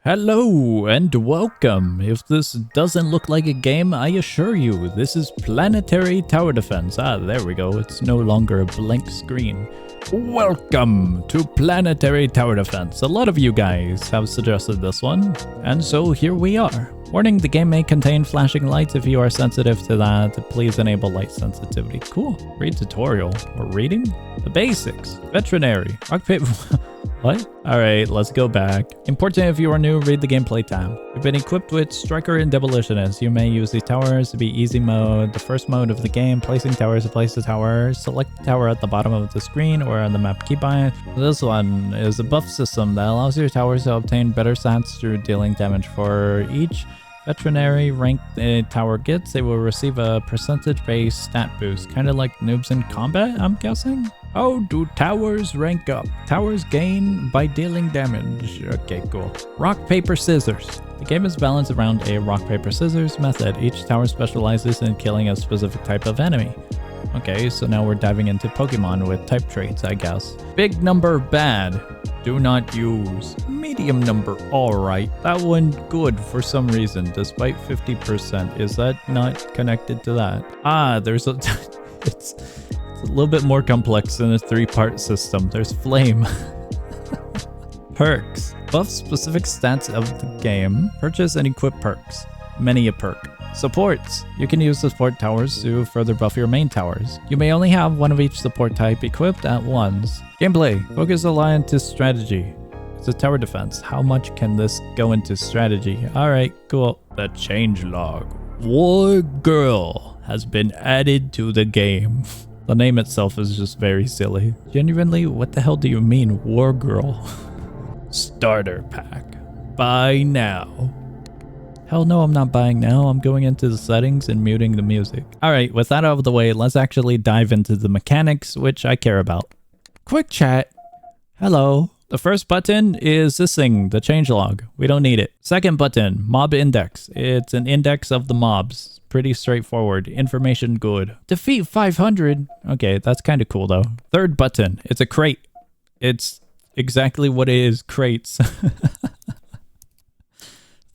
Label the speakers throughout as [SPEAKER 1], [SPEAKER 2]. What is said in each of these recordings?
[SPEAKER 1] Hello and welcome. If this doesn't look like a game, I assure you, this is Planetary Tower Defense. There we go. It's no longer a blank screen. Welcome to Planetary Tower Defense. A lot of you guys have suggested this one, and so here we are. Warning, the game may contain flashing lights. If you are sensitive to that, please enable light sensitivity. Cool. Read tutorial. We're reading? The basics. Veterinary. Rock, paper... What? Alright, let's go back. Important if you are new, read the gameplay tab. You've been equipped with Striker and Demolitionist. You may use these towers to be easy mode. The first mode of the game, placing towers to place the tower. Select the tower at the bottom of the screen or on the map keybind. This one is a buff system that allows your towers to obtain better stats through dealing damage. For each veterinary rank the tower gets, they will receive a percentage-based stat boost. Kind of like noobs in combat, I'm guessing? How do towers rank up? Towers gain by dealing damage. Okay, cool. Rock, paper, scissors. The game is balanced around a rock, paper, scissors method. Each tower specializes in killing a specific type of enemy. Okay, so now we're diving into Pokemon with type traits, I guess. Big number, bad. Do not use. Medium number, alright. That one, good for some reason, despite 50%. Is that not connected to that? There's a... it's a little bit more complex than a three-part system. There's flame. Perks. Buff specific stats of the game. Purchase and equip perks. Many a perk. Supports. You can use the support towers to further buff your main towers. You may only have one of each support type equipped at once. Gameplay. Focus a lot into strategy. It's a tower defense. How much can this go into strategy? Alright, cool. The changelog. War Girl has been added to the game. The name itself is just very silly. Genuinely, what the hell do you mean, War Girl? Starter pack. Buy now. Hell no, I'm not buying now. I'm going into the settings and muting the music. Alright, with that out of the way, let's actually dive into the mechanics, which I care about. Quick chat. Hello. The first button is this thing, the changelog. We don't need it. Second button, mob index. It's an index of the mobs. Pretty straightforward. Information good. Defeat 500. Okay, that's kind of cool though. Third button, it's a crate. It's exactly what it is, crates.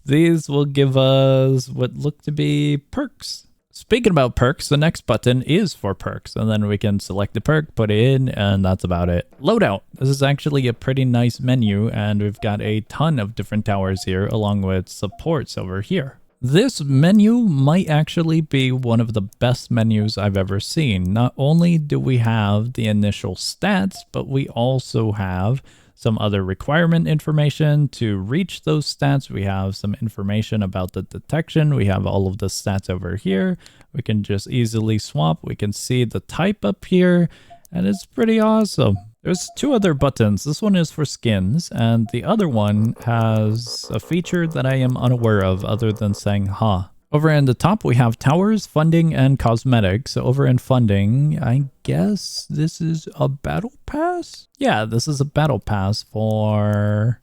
[SPEAKER 1] These will give us what look to be perks. Speaking about perks, the next button is for perks, and then we can select the perk, put it in, and that's about it. Loadout. This is actually a pretty nice menu, and we've got a ton of different towers here, along with supports over here. This menu might actually be one of the best menus I've ever seen. Not only do we have the initial stats, but we also have some other requirement information to reach those stats. We have some information about the detection. We have all of the stats over here. We can just easily swap. We can see the type up here, and it's pretty awesome. There's two other buttons. This one is for skins, and the other one has a feature that I am unaware of other than saying ha. Over in the top, we have towers, funding, and cosmetics. Over in funding, I guess this is a battle pass? Yeah, this is a battle pass for...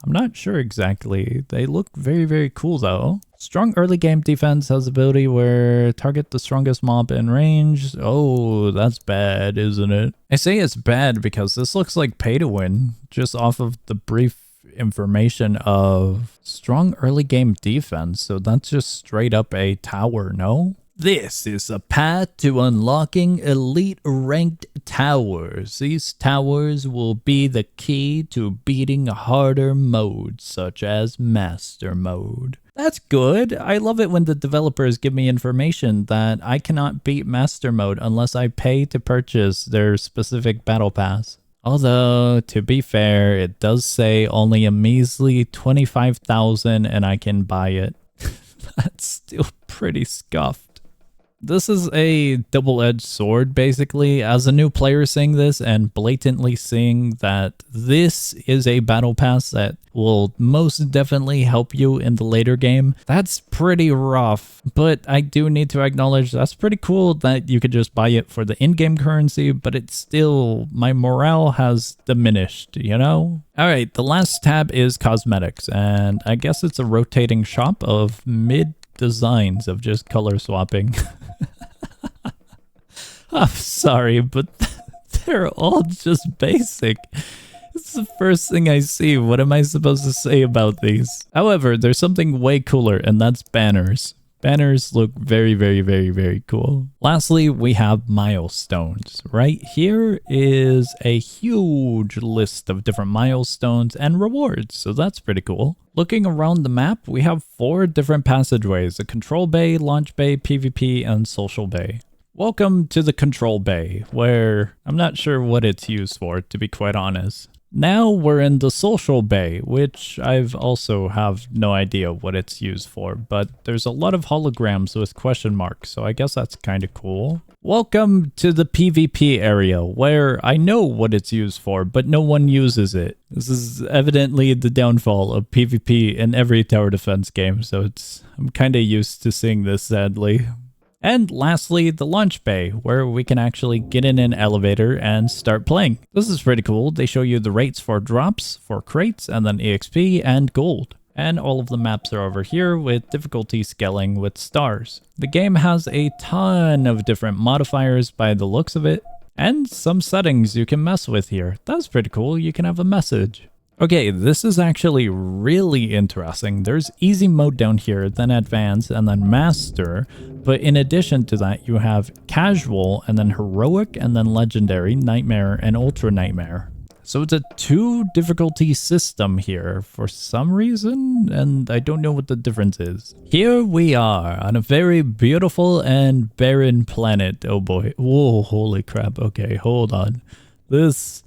[SPEAKER 1] I'm not sure exactly. They look very, very cool though. Strong early game defense has ability where target the strongest mob in range. Oh, that's bad, isn't it? I say it's bad because this looks like pay to win just off of the brief information of strong early game defense. So that's just straight up a tower, no? This is a path to unlocking elite ranked towers. These towers will be the key to beating harder modes such as Master Mode. That's good. I love it when the developers give me information that I cannot beat Master Mode unless I pay to purchase their specific battle pass. Although, to be fair, it does say only a measly 25,000 and I can buy it. That's still pretty scuffed. This is a double-edged sword, basically. As a new player seeing this and blatantly seeing that this is a battle pass that will most definitely help you in the later game, that's pretty rough. But I do need to acknowledge that's pretty cool that you could just buy it for the in-game currency, but it's still, my morale has diminished, you know? Alright, the last tab is cosmetics, and I guess it's a rotating shop of mid-designs of just color swapping. I'm sorry, but they're all just basic. This is the first thing I see. What am I supposed to say about these? However, there's something way cooler, and that's banners. Banners look very, very, very, very cool. Lastly, we have milestones. Right here is a huge list of different milestones and rewards, so that's pretty cool. Looking around the map, we have 4 different passageways: a control bay, launch bay, PvP, and social bay. Welcome to the control bay, where I'm not sure what it's used for, to be quite honest. Now we're in the social bay, which I've also have no idea what it's used for, but there's a lot of holograms with question marks, so I guess that's kind of cool. Welcome to the PvP area, where I know what it's used for, but no one uses it. This is evidently the downfall of PvP in every tower defense game, so I'm kind of used to seeing this, sadly. And lastly, the launch bay, where we can actually get in an elevator and start playing. This is pretty cool. They show you the rates for drops, for crates, and then EXP and gold. And all of the maps are over here with difficulty scaling with stars. The game has a ton of different modifiers by the looks of it, and some settings you can mess with here. That's pretty cool. You can have a message. Okay, this is actually really interesting. There's easy mode down here, then advanced, and then master. But in addition to that, you have casual, and then heroic, and then legendary, nightmare, and ultra nightmare. So it's a 2 difficulty system here for some reason, and I don't know what the difference is. Here we are on a very beautiful and barren planet. Oh boy. Whoa, holy crap. Okay, hold on. This...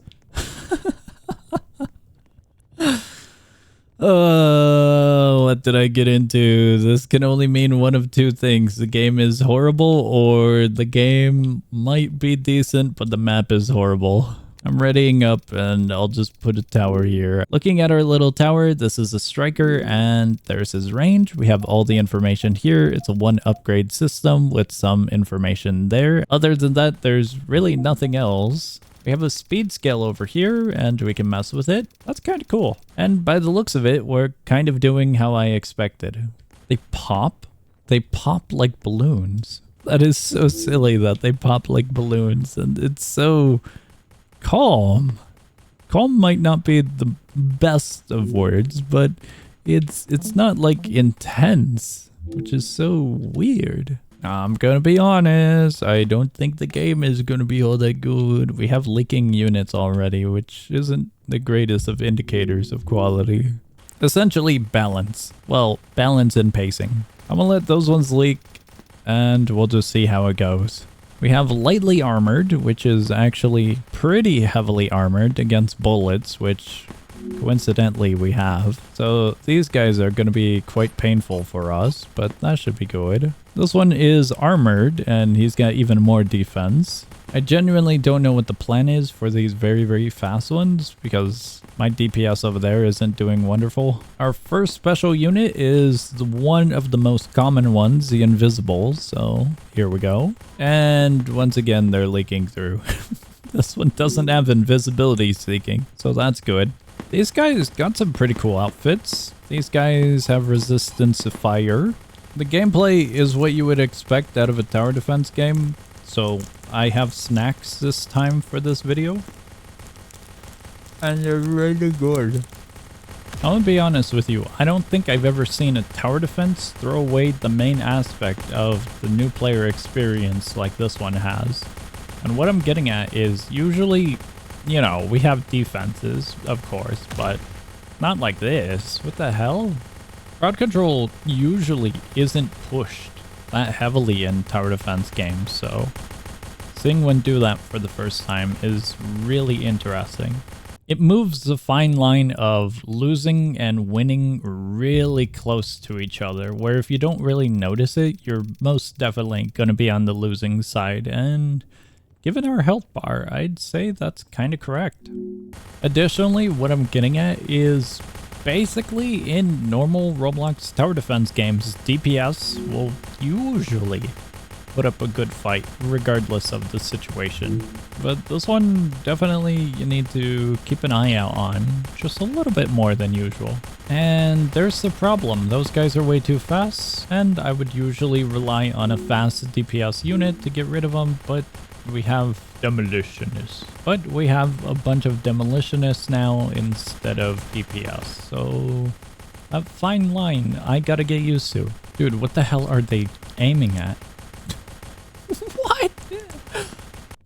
[SPEAKER 1] what did I get into? This can only mean one of 2 things. The game is horrible, or the game might be decent, but the map is horrible. I'm readying up, and I'll just put a tower here. Looking at our little tower, this is a striker, and there's his range. We have all the information here. It's a 1 upgrade system with some information there. Other than that, there's really nothing else. We have a speed scale over here, and we can mess with it. That's kind of cool. And by the looks of it, we're kind of doing how I expected. They pop? They pop like balloons. That is so silly that they pop like balloons, and it's so calm. Calm might not be the best of words, but it's not like intense, which is so weird. I'm gonna be honest, I don't think the game is gonna be all that good. We have leaking units already, which isn't the greatest of indicators of quality. Essentially balance. Well, balance and pacing. I'm gonna let those ones leak, and we'll just see how it goes. We have lightly armored, which is actually pretty heavily armored against bullets, which coincidentally we have. So these guys are going to be quite painful for us, but that should be good. This one is armored, and he's got even more defense. I genuinely don't know what the plan is for these very, very fast ones, because my DPS over there isn't doing wonderful. Our first special unit is one of the most common ones, the invisible, so here we go. And once again, they're leaking through. This one doesn't have invisibility seeking, so that's good. These guys got some pretty cool outfits. These guys have resistance to fire. The gameplay is what you would expect out of a tower defense game, so I have snacks this time for this video. And they're really good. I'm gonna be honest with you, I don't think I've ever seen a tower defense throw away the main aspect of the new player experience like this one has. And what I'm getting at is usually, you know, we have defenses, of course, but not like this. What the hell? Crowd control usually isn't pushed that heavily in tower defense games, so seeing one do that for the first time is really interesting. It moves the fine line of losing and winning really close to each other, where if you don't really notice it, you're most definitely going to be on the losing side, and given our health bar, I'd say that's kind of correct. Additionally, what I'm getting at is basically in normal Roblox tower defense games, DPS will usually put up a good fight regardless of the situation. But this one, definitely you need to keep an eye out on, just a little bit more than usual. And there's the problem, those guys are way too fast, and I would usually rely on a fast DPS unit to get rid of them, but We have demolitionists, but we have a bunch of demolitionists now instead of DPS. So a fine line I gotta get used to. Dude, what the hell are they aiming at? What?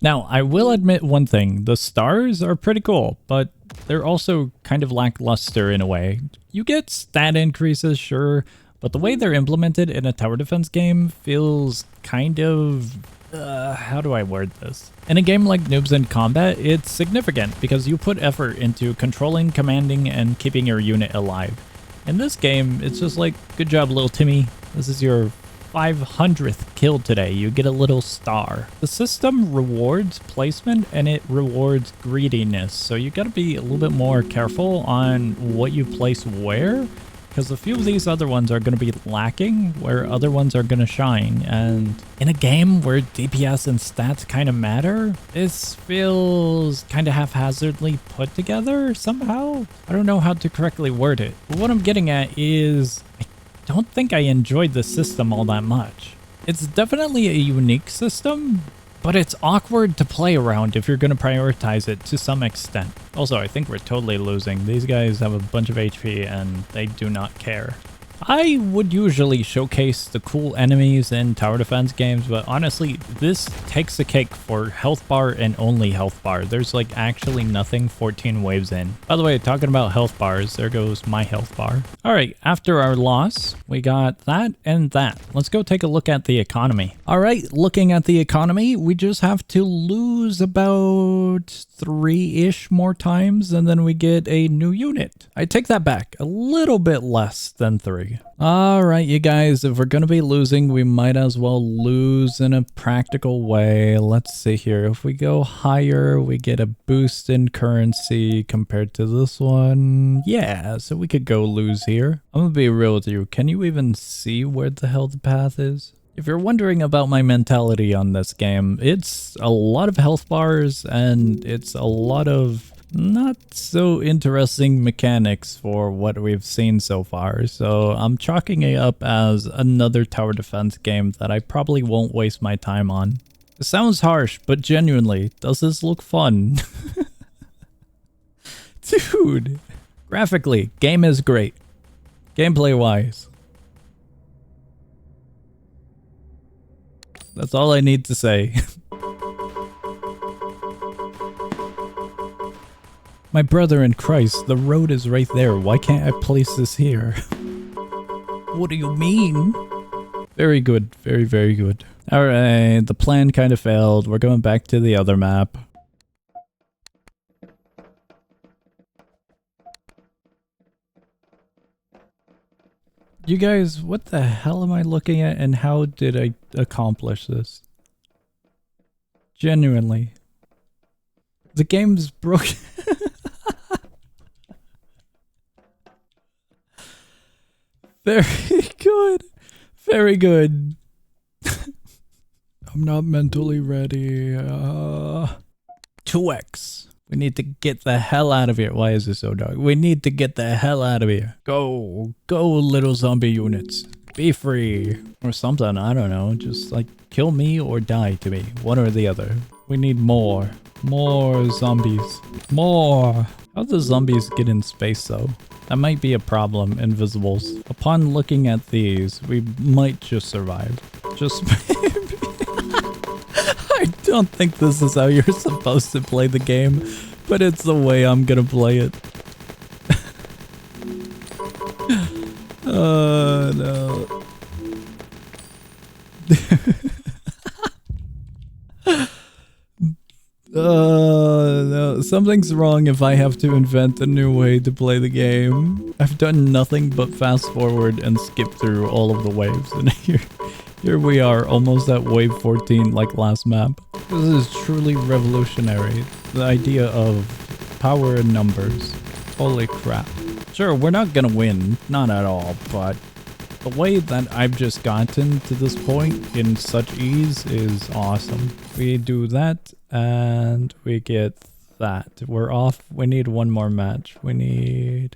[SPEAKER 1] Now, I will admit one thing. The stars are pretty cool, but they're also kind of lackluster in a way. You get stat increases, sure, but the way they're implemented in a tower defense game feels kind of... how do I word this? In a game like Noobs in Combat, it's significant because you put effort into controlling, commanding, and keeping your unit alive. In this game, it's just like, good job, little Timmy. This is your 500th kill today. You get a little star. The system rewards placement and it rewards greediness. So you gotta be a little bit more careful on what you place where, because a few of these other ones are going to be lacking where other ones are going to shine. And in a game where DPS and stats kind of matter, this feels kind of haphazardly put together somehow. I don't know how to correctly word it. But what I'm getting at is I don't think I enjoyed the system all that much. It's definitely a unique system, but it's awkward to play around if you're going to prioritize it to some extent. Also, I think we're totally losing. These guys have a bunch of HP and they do not care. I would usually showcase the cool enemies in tower defense games, but honestly, this takes the cake for health bar and only health bar. There's like actually nothing 14 waves in. By the way, talking about health bars, there goes my health bar. All right, after our loss, we got that and that. Let's go take a look at the economy. All right, looking at the economy, we just have to lose about 3-ish more times and then we get a new unit. I take that back, a little bit less than 3. All right, you guys, if we're going to be losing, we might as well lose in a practical way. Let's see here. If we go higher, we get a boost in currency compared to this one. Yeah, so we could go lose here. I'm going to be real with you. Can you even see where the hell the path is? If you're wondering about my mentality on this game, it's a lot of health bars and it's a lot of not so interesting mechanics for what we've seen so far. So I'm chalking it up as another tower defense game that I probably won't waste my time on. It sounds harsh, but genuinely, does this look fun? Dude, graphically, game is great. Gameplay wise. That's all I need to say. My brother in Christ, the road is right there. Why can't I place this here? What do you mean? Very good. Very, very good. Alright, the plan kind of failed. We're going back to the other map. You guys, what the hell am I looking at and how did I accomplish this? Genuinely. The game's broken. Very good. Very good. I'm not mentally ready. 2x. We need to get the hell out of here. Why is this so dark? We need to get the hell out of here. Go. Go, little zombie units. Be free. Or something. I don't know. Just like kill me or die to me. One or the other. We need more. More zombies. More. How do the zombies get in space though? That might be a problem, Invisibles. Upon looking at these, we might just survive. Just maybe. I don't think this is how you're supposed to play the game, but it's the way I'm gonna play it. Oh, no. No, something's wrong if I have to invent a new way to play the game. I've done nothing but fast forward and skip through all of the waves, and here we are, almost at wave 14 like last map. This is truly revolutionary. The idea of power in numbers. Holy crap. Sure, we're not gonna win, not at all, but the way that I've just gotten to this point in such ease is awesome. We do that, and we get that. We're off. We need one more match. We need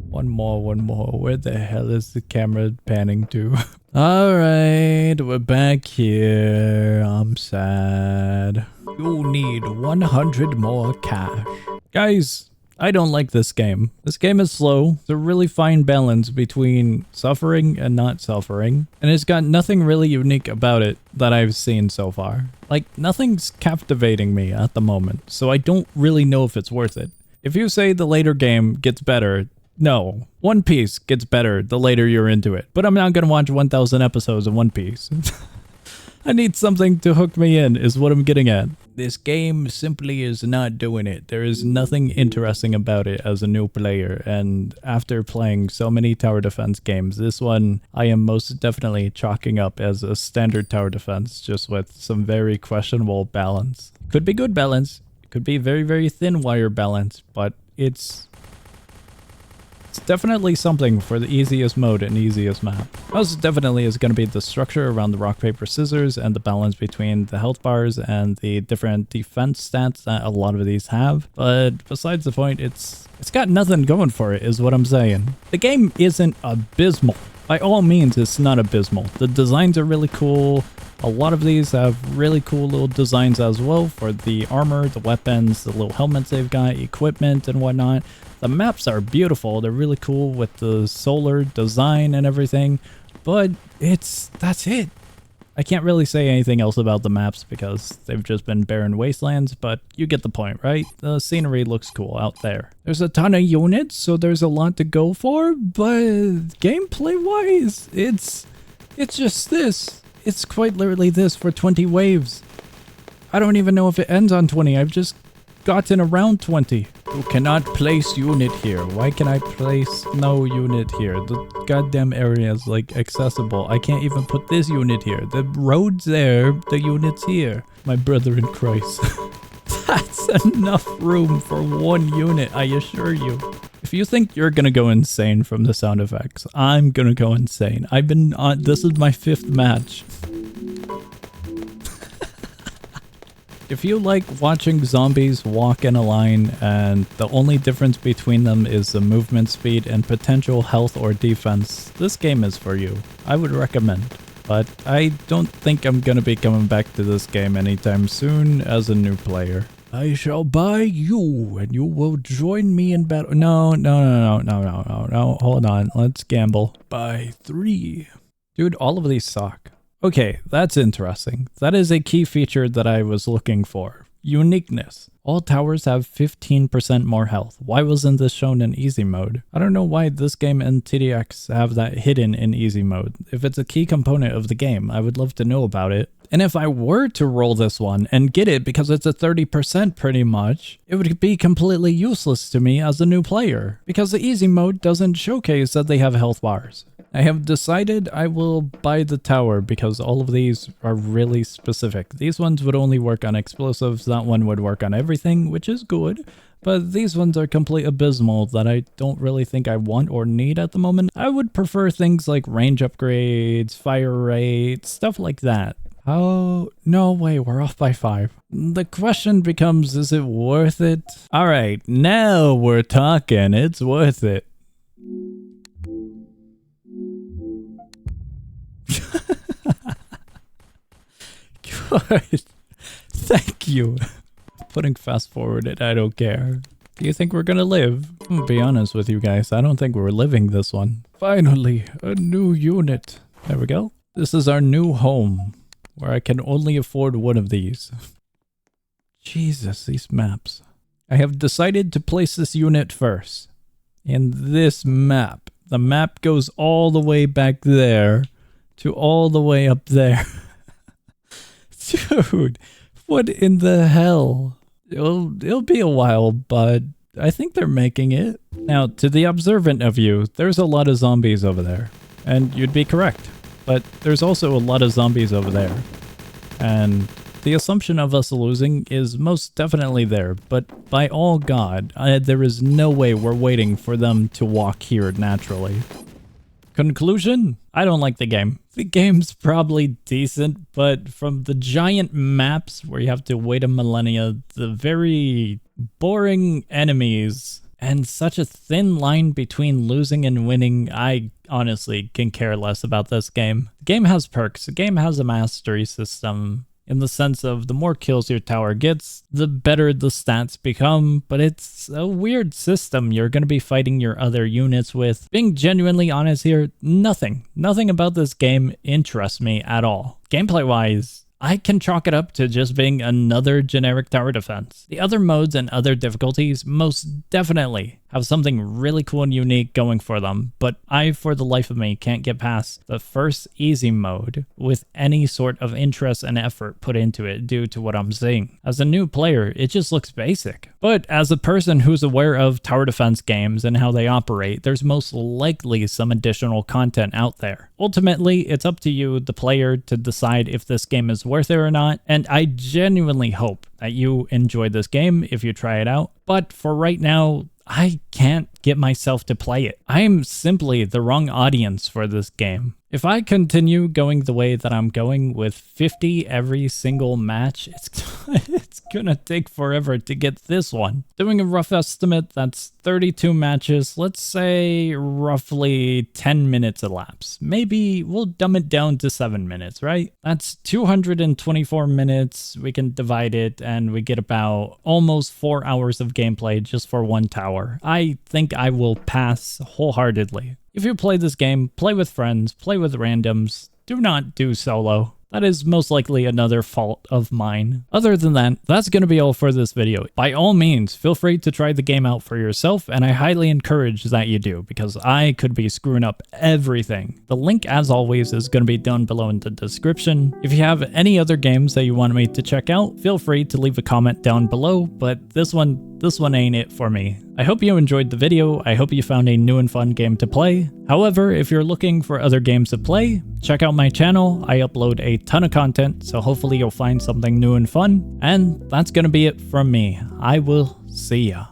[SPEAKER 1] one more. Where the hell is the camera panning to? Alright, we're back here. I'm sad. You'll need 100 more cash. Guys, I don't like this game. This game is slow. It's a really fine balance between suffering and not suffering. And it's got nothing really unique about it that I've seen so far. Like, nothing's captivating me at the moment, so I don't really know if it's worth it. If you say the later game gets better, no. One Piece gets better the later you're into it. But I'm not gonna watch 1,000 episodes of One Piece. I need something to hook me in, is what I'm getting at. This game simply is not doing it. There is nothing interesting about it as a new player, and after playing so many tower defense games, this one I am most definitely chalking up as a standard tower defense, just with some very questionable balance. Could be good balance, could be very, very thin wire balance, but it's definitely something for the easiest mode and easiest map. Most definitely is going to be the structure around the rock, paper, scissors and the balance between the health bars and the different defense stats that a lot of these have. But besides the point, it's got nothing going for it is what I'm saying. The game isn't abysmal. By all means, it's not abysmal. The designs are really cool. A lot of these have really cool little designs as well for the armor, the weapons, the little helmets they've got, equipment and whatnot. The maps are beautiful. They're really cool with the solar design and everything, but that's it. I can't really say anything else about the maps because they've just been barren wastelands, but you get the point, right? The scenery looks cool out there. There's a ton of units, so there's a lot to go for, but gameplay-wise, it's just this. It's quite literally this for 20 waves. I don't even know if it ends on 20. I've just gotten around 20. You cannot place unit here. Why can I place no unit here? The goddamn area is like accessible. I can't even put this unit here. The road's there, the unit's here. My brother in Christ. That's enough room for one unit, I assure you. If you think you're gonna go insane from the sound effects, I'm gonna go insane. I've been on, this is my 5th match. If you like watching zombies walk in a line and the only difference between them is the movement speed and potential health or defense, this game is for you. I would recommend. But I don't think I'm gonna be coming back to this game anytime soon as a new player. I shall buy you and you will join me in battle. No, hold on. Let's gamble. Buy 3. Dude, all of these suck. Okay, that's interesting. That is a key feature that I was looking for. Uniqueness. All towers have 15% more health. Why wasn't this shown in easy mode? I don't know why this game and TDX have that hidden in easy mode. If it's a key component of the game, I would love to know about it. And if I were to roll this one and get it because it's a 30% pretty much, it would be completely useless to me as a new player because the easy mode doesn't showcase that they have health bars. I have decided I will buy the tower because all of these are really specific. These ones would only work on explosives, that one would work on everything, which is good. But these ones are complete abysmal that I don't really think I want or need at the moment. I would prefer things like range upgrades, fire rate, stuff like that. Oh, no way, we're off by 5. The question becomes, is it worth it? Alright, now we're talking, it's worth it. Good. Thank you. Putting fast forward it, I don't care. Do you think we're gonna live? I'm gonna be honest with you guys, I don't think we're living this one. Finally, a new unit. There we go. This is our new home, where I can only afford one of these. Jesus, these maps. I have decided to place this unit first. In this map. The map goes all the way back there to all the way up there. Dude, what in the hell? It'll be a while, but I think they're making it. Now, to the observant of you, there's a lot of zombies over there. And you'd be correct. But there's also a lot of zombies over there. And the assumption of us losing is most definitely there. But by all God, there is no way we're waiting for them to walk here naturally. Conclusion? I don't like the game. The game's probably decent, but from the giant maps where you have to wait a millennia, the very boring enemies, and such a thin line between losing and winning, I honestly can care less about this game. The game has perks. The game has a mastery system in the sense of the more kills your tower gets, the better the stats become, but it's a weird system you're going to be fighting your other units with. Being genuinely honest here, nothing about this game interests me at all. Gameplay-wise, I can chalk it up to just being another generic tower defense. The other modes and other difficulties most definitely have something really cool and unique going for them, but I, for the life of me, can't get past the first easy mode with any sort of interest and effort put into it due to what I'm seeing. As a new player, it just looks basic. But as a person who's aware of tower defense games and how they operate, there's most likely some additional content out there. Ultimately, it's up to you, the player, to decide if this game is worth it or not, and I genuinely hope that you enjoy this game if you try it out. But for right now, I can't get myself to play it. I'm simply the wrong audience for this game. If I continue going the way that I'm going with 50 every single match, it's gonna take forever to get this one. Doing a rough estimate, that's 32 matches, let's say roughly 10 minutes elapsed. Maybe we'll dumb it down to 7 minutes, right? That's 224 minutes, we can divide it, and we get about almost 4 hours of gameplay just for one tower. I think I will pass wholeheartedly. If you play this game, play with friends, play with randoms, do not do solo. That is most likely another fault of mine. Other than that, that's going to be all for this video. By all means, feel free to try the game out for yourself, and I highly encourage that you do, because I could be screwing up everything. The link, as always, is going to be down below in the description. If you have any other games that you want me to check out, feel free to leave a comment down below, but this one ain't it for me. I hope you enjoyed the video. I hope you found a new and fun game to play. However, if you're looking for other games to play, check out my channel. I upload a ton of content, so hopefully you'll find something new and fun. And that's gonna be it from me. I will see ya.